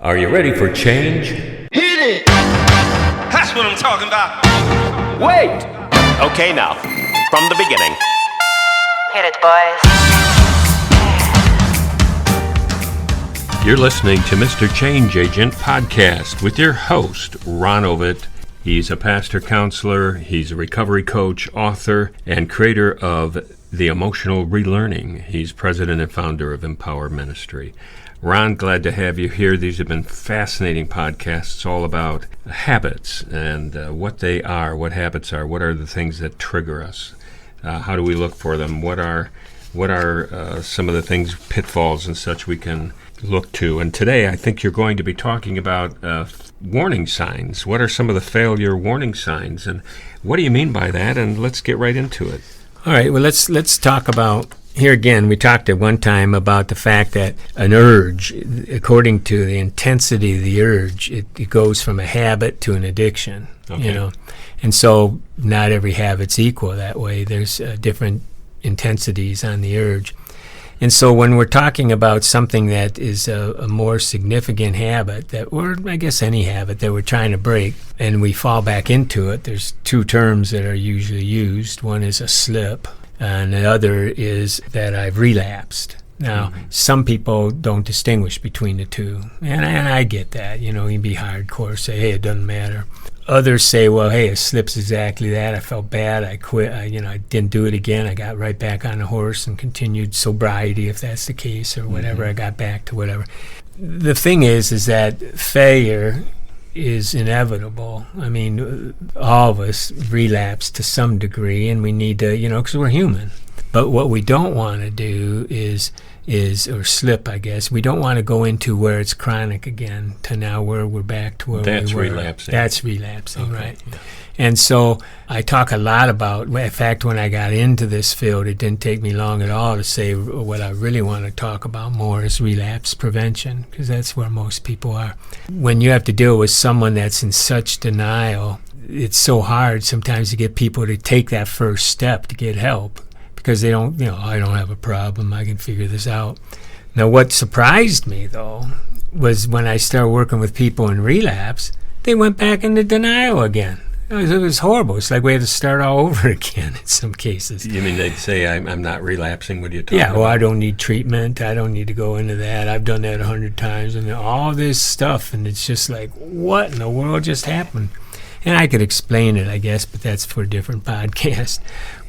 Are you ready for change? Hit it! That's what I'm talking about. Wait! Okay, now, from the beginning. Hit it, boys. You're listening to Mr. Change Agent Podcast with your host, Ron Ovitt. He's a pastor counselor, he's a recovery coach, author, and creator of The Emotional Relearning. He's president and founder of Empower Ministry. Ron, glad to have you here. These have been fascinating podcasts all about habits and what they are, what habits are, what are the things that trigger us, how do we look for them, what are some of the things, pitfalls and such we can look to. And today I think you're going to be talking about warning signs. What are some of the failure warning signs, and what do you mean by that? And let's get right into it. All right, well, let's talk about, here again, we talked at one time about the fact that an urge, according to the intensity of the urge, it goes from a habit to an addiction, Okay. And so not every habit's equal that way. There's different intensities on the urge. And so when we're talking about something that is a more significant habit, or I guess any habit that we're trying to break, and we fall back into it, there's two terms that are usually used. One is a slip, and the other is that I've relapsed. Now, some people don't distinguish between the two, and I get that. You can be hardcore, say, hey, it doesn't matter. Others say, well, hey, a slip's exactly that. I felt bad. I quit. I didn't do it again. I got right back on the horse and continued sobriety, if that's the case, or whatever. I got back to whatever. The thing is that failure is inevitable. I mean, all of us relapse to some degree, and we need to, because we're human. But what we don't want to do is or slip, I guess. We don't want to go into where it's chronic again, to now where we're back to where we were. That's relapsing. That's relapsing, Okay. right. Yeah. And so I talk a lot about, in fact, when I got into this field, it didn't take me long at all to say what I really want to talk about more is relapse prevention, because that's where most people are. When you have to deal with someone that's in such denial, it's so hard sometimes to get people to take that first step to get help. Because they don't, I don't have a problem, I can figure this out. Now, what surprised me, though, was when I started working with people in relapse, they went back into denial again. It was horrible. It's like we had to start all over again in some cases. You mean they'd say, I'm not relapsing? What are you talking about? Yeah, well, I don't need treatment. I don't need to go into that. I've done that 100 times. And all this stuff, and it's just like, what in the world just happened? And I could explain it, I guess, but that's for a different podcast.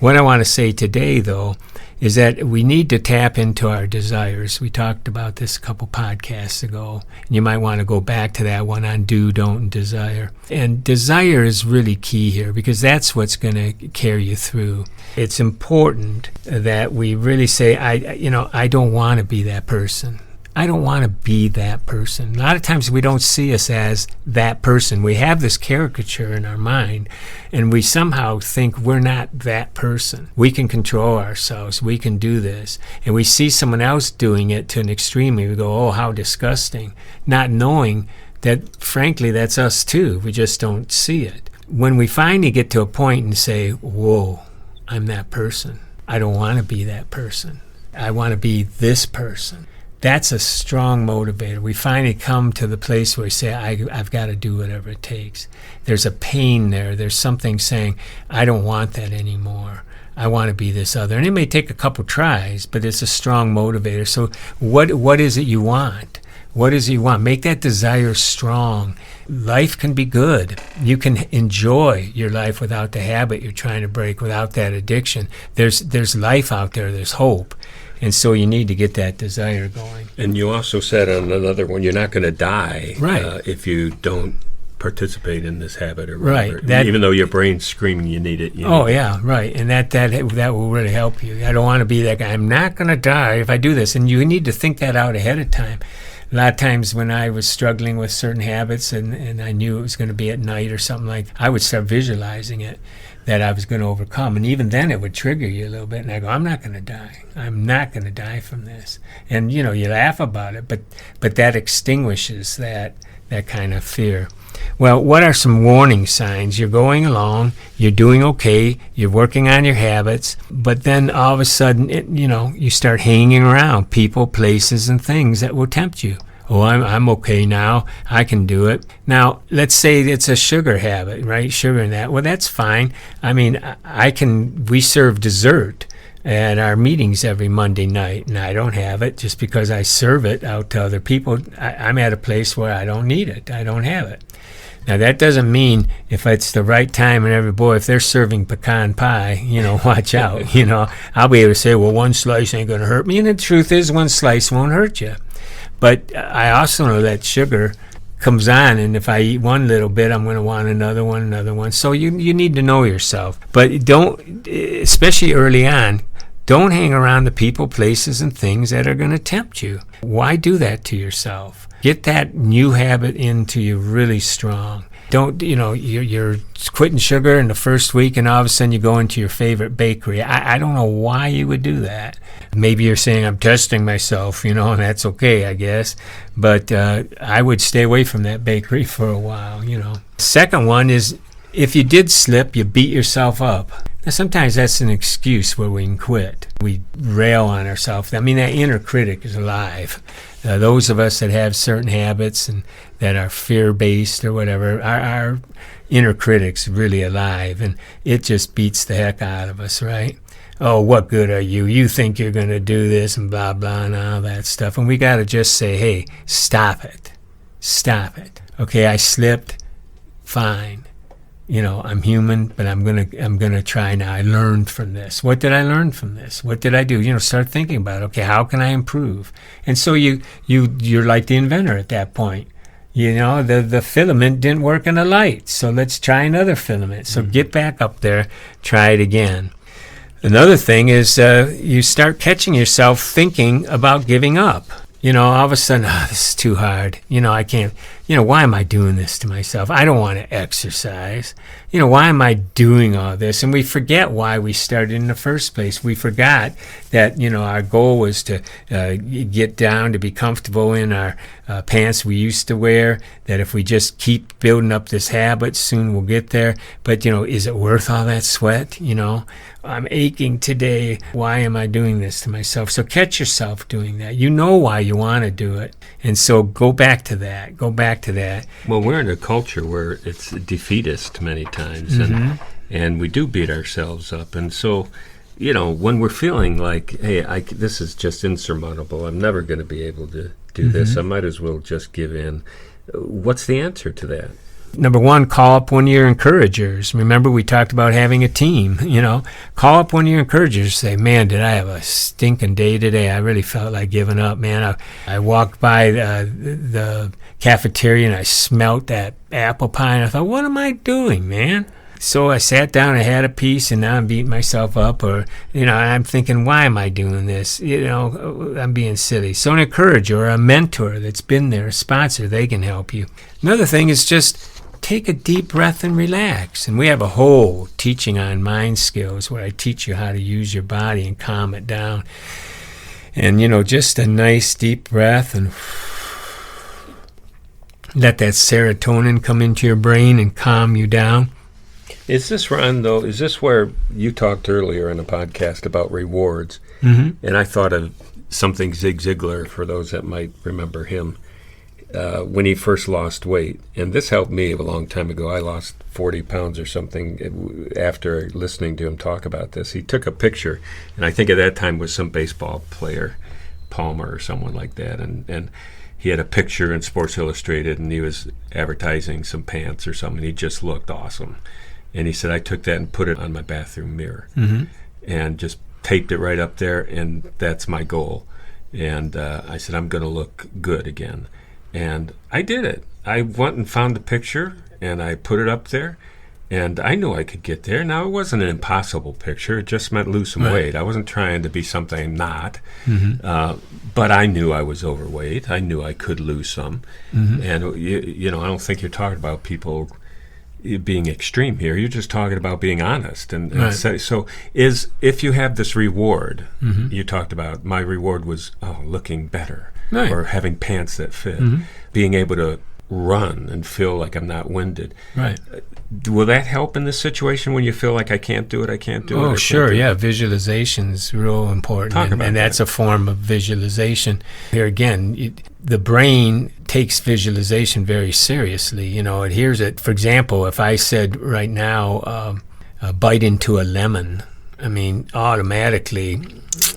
What I want to say today, though, is that we need to tap into our desires. We talked about this a couple podcasts ago. And you might want to go back to that one on do, don't, and desire. And desire is really key here, because that's what's going to carry you through. It's important that we really say, I don't want to be that person. I don't want to be that person. A lot of times we don't see us as that person. We have this caricature in our mind, and we somehow think we're not that person. We can control ourselves. We can do this. And we see someone else doing it to an extreme, and we go, oh, how disgusting, not knowing that, frankly, that's us too. We just don't see it. When we finally get to a point and say, whoa, I'm that person. I don't want to be that person. I want to be this person. That's a strong motivator. We finally come to the place where we say, I've got to do whatever it takes. There's a pain there. There's something saying, I don't want that anymore. I want to be this other. And it may take a couple tries, but it's a strong motivator. So what is it you want? What is it you want? Make that desire strong. Life can be good. You can enjoy your life without the habit you're trying to break, without that addiction. There's life out there. There's hope. And so you need to get that desire going. And you also said on another one, you're not going to die if you don't participate in this habit or whatever. Right. Even though your brain's screaming you need it. Yeah, right. And that will really help you. I don't want to be that guy. I'm not going to die if I do this. And you need to think that out ahead of time. A lot of times when I was struggling with certain habits and I knew it was going to be at night or something like that, I would start visualizing it, that I was going to overcome. And even then it would trigger you a little bit. And I go, I'm not going to die. I'm not going to die from this. And, you laugh about it, but that extinguishes that kind of fear. Well, what are some warning signs? You're going along, you're doing okay, you're working on your habits, but then all of a sudden, you start hanging around people, places, and things that will tempt you. Oh, I'm okay now. I can do it. Now, let's say it's a sugar habit, right? Sugar and that. Well, that's fine. I mean, we serve dessert at our meetings every Monday night, and I don't have it just because I serve it out to other people. I'm at a place where I don't need it. I don't have it. Now, that doesn't mean if it's the right time and if they're serving pecan pie, watch out. I'll be able to say, well, one slice ain't going to hurt me. And the truth is, one slice won't hurt you. But I also know that sugar comes on, and if I eat one little bit, I'm going to want another one. So you need to know yourself. But don't, especially early on, don't hang around the people, places, and things that are going to tempt you. Why do that to yourself? Get that new habit into you really strong. Don't, you're quitting sugar in the first week and all of a sudden you go into your favorite bakery. I don't know why you would do that. Maybe you're saying, I'm testing myself, and that's okay, I guess. But I would stay away from that bakery for a while, Second one is, if you did slip, you beat yourself up. Now, sometimes that's an excuse where we can quit. We rail on ourselves. I mean, that inner critic is alive. Those of us that have certain habits and that are fear-based or whatever, our inner critic's really alive, and it just beats the heck out of us, right? Oh, what good are you? You think you're going to do this and blah, blah, and all that stuff. And we got to just say, hey, stop it. Stop it. Okay, I slipped. Fine. I'm human, but I'm gonna try now. I learned from this. What did I learn from this? What did I do? Start thinking about, okay, how can I improve? And so you're like the inventor at that point. The filament didn't work in the light, so let's try another filament. So get back up there, try it again. Another thing is you start catching yourself thinking about giving up. All of a sudden, this is too hard. I can't, why am I doing this to myself? I don't want to exercise. Why am I doing all this? And we forget why we started in the first place. We forgot that, our goal was to get down, to be comfortable in our pants we used to wear, that if we just keep building up this habit, soon we'll get there. But, is it worth all that sweat? I'm aching today. Why am I doing this to myself? So catch yourself doing that. You know why you want to do it. And so go back to that. Well, we're in a culture where it's defeatist many times, and we do beat ourselves up. And so, when we're feeling like, hey, this is just insurmountable, I'm never going to be able to do this, I might as well just give in. What's the answer to that? Number one, call up one of your encouragers. Remember, we talked about having a team, Call up one of your encouragers. Say, man, did I have a stinking day today? I really felt like giving up, man. I walked by the cafeteria and I smelt that apple pie, and I thought, what am I doing, man? So I sat down, I had a piece, and now I'm beating myself up, or, I'm thinking, why am I doing this? I'm being silly. So an encourager or a mentor that's been there, a sponsor, they can help you. Another thing is just take a deep breath and relax. And we have a whole teaching on mind skills where I teach you how to use your body and calm it down. And, just a nice deep breath and let that serotonin come into your brain and calm you down. Is this, Ron, though, is this where you talked earlier in a podcast about rewards? And I thought of something Zig Ziglar, for those that might remember him, when he first lost weight. And this helped me a long time ago. I lost 40 pounds or something after listening to him talk about this. He took a picture, and I think at that time was some baseball player, Palmer or someone like that, and he had a picture in Sports Illustrated, and he was advertising some pants or something. He just looked awesome. And he said, I took that and put it on my bathroom mirror and just taped it right up there, and that's my goal. And I said, I'm going to look good again. And I did it. I went and found the picture, and I put it up there, and I knew I could get there. Now, it wasn't an impossible picture. It just meant lose some weight. I wasn't trying to be something I'm not. But I knew I was overweight. I knew I could lose some. And, I don't think you're talking about people being extreme here. You're just talking about being honest. And so if you have this reward, you talked about, my reward was looking better or having pants that fit, being able to run and feel like I'm not winded. Right. Will that help in this situation when you feel like I can't do it, I can't do it? Oh, sure, yeah. Visualization's real important. Talk about and that's that. a form of visualization. Here again, the brain takes visualization very seriously. You know, it hears it. For example, if I said right now, bite into a lemon, I mean, automatically,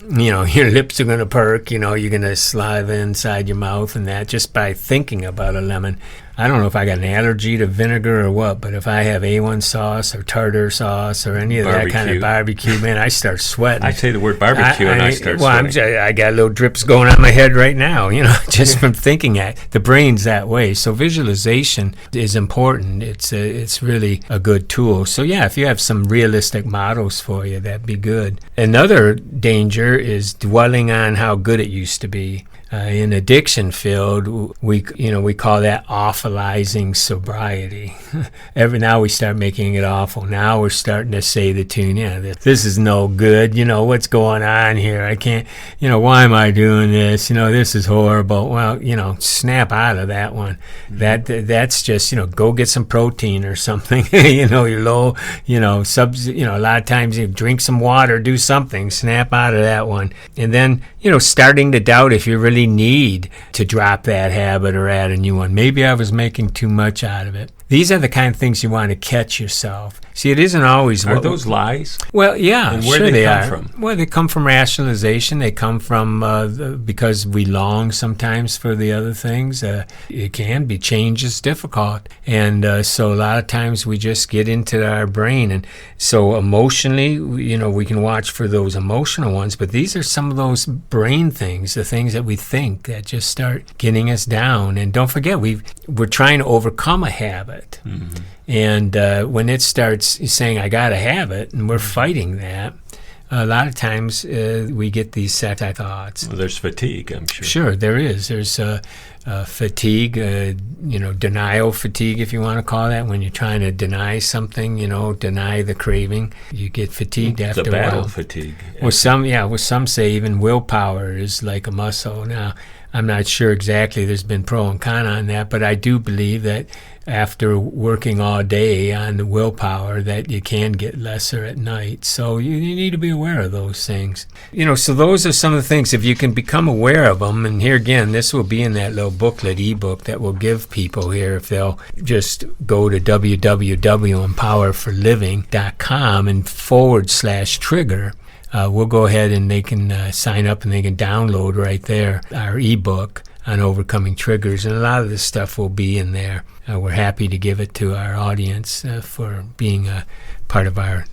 you know, your lips are going to perk, you know, you're going to saliva inside your mouth and that just by thinking about a lemon. I don't know if I got an allergy to vinegar or what, but if I have A1 sauce or tartar sauce or any of that kind of barbecue, man, I start sweating. I say the word barbecue and I start sweating. I got little drips going on my head right now, you know, just from thinking it. The brain's that way. So visualization is important. It's really a good tool. So yeah, if you have some realistic models for you, that'd be good. Another danger is dwelling on how good it used to be. In addiction field, we call that awfulizing sobriety. Now we start making it awful. Now we're starting to say the tune, yeah, this is no good. You know, what's going on here? I can't, you know, why am I doing this? You know, this is horrible. Well, you know, snap out of that one. That's just, you know, go get some protein or something. You know, you're low, you know, a lot of times you drink some water, do something, snap out of that one. And then, you know, starting to doubt if you really need to drop that habit or add a new one. Maybe I was making too much out of it. These are the kind of things you want to catch yourself. See, it isn't always... Are those lies? Well, yeah, and where sure do they come are. from? Well, they come from rationalization. They come from because we long sometimes for the other things. It can be. Change is difficult. And so a lot of times we just get into our brain. And so emotionally, you know, we can watch for those emotional ones. But these are some of those brain things, the things that we think that just start getting us down. And don't forget, we're trying to overcome a habit. Mm-hmm. And when it starts saying, I got to have it, and we're fighting that, a lot of times we get these set thoughts. Well, there's fatigue, I'm sure. Sure, there is. There's fatigue, denial fatigue, if you want to call that, when you're trying to deny something, you know, deny the craving. You get fatigued after a while. The battle fatigue. Well, some say even willpower is like a muscle. Now, I'm not sure exactly. There's been pro and con on that, but I do believe that after working all day on the willpower that you can get lesser at night. So you need to be aware of those things. You know, so those are some of the things. If you can become aware of them, and here again, this will be in that little booklet, ebook that we'll give people here if they'll just go to www.empowerforliving.com and /trigger. We'll go ahead and they can sign up and they can download right there our ebook on overcoming triggers, and a lot of this stuff will be in there. We're happy to give it to our audience for being a part of our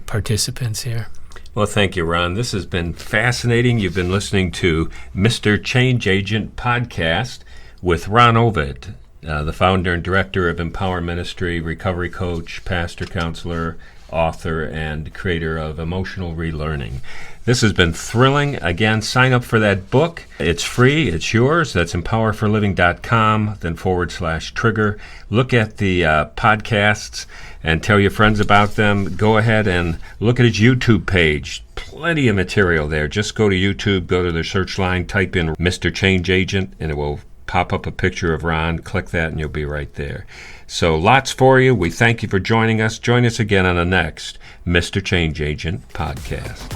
participants here. Well, thank you, Ron. This has been fascinating. You've been listening to Mr. Change Agent podcast with Ron Ovid, the founder and director of Empower Ministry, recovery coach, pastor, counselor, author, and creator of Emotional Relearning. This has been thrilling. Again, sign up for that book. It's free. It's yours. That's empowerforliving.com, then /trigger. Look at the podcasts and tell your friends about them. Go ahead and look at his YouTube page. Plenty of material there. Just go to YouTube, go to the search line, type in Mr. Change Agent, and it will pop up a picture of Ron. Click that, and you'll be right there. So lots for you. We thank you for joining us. Join us again on the next Mr. Change Agent podcast.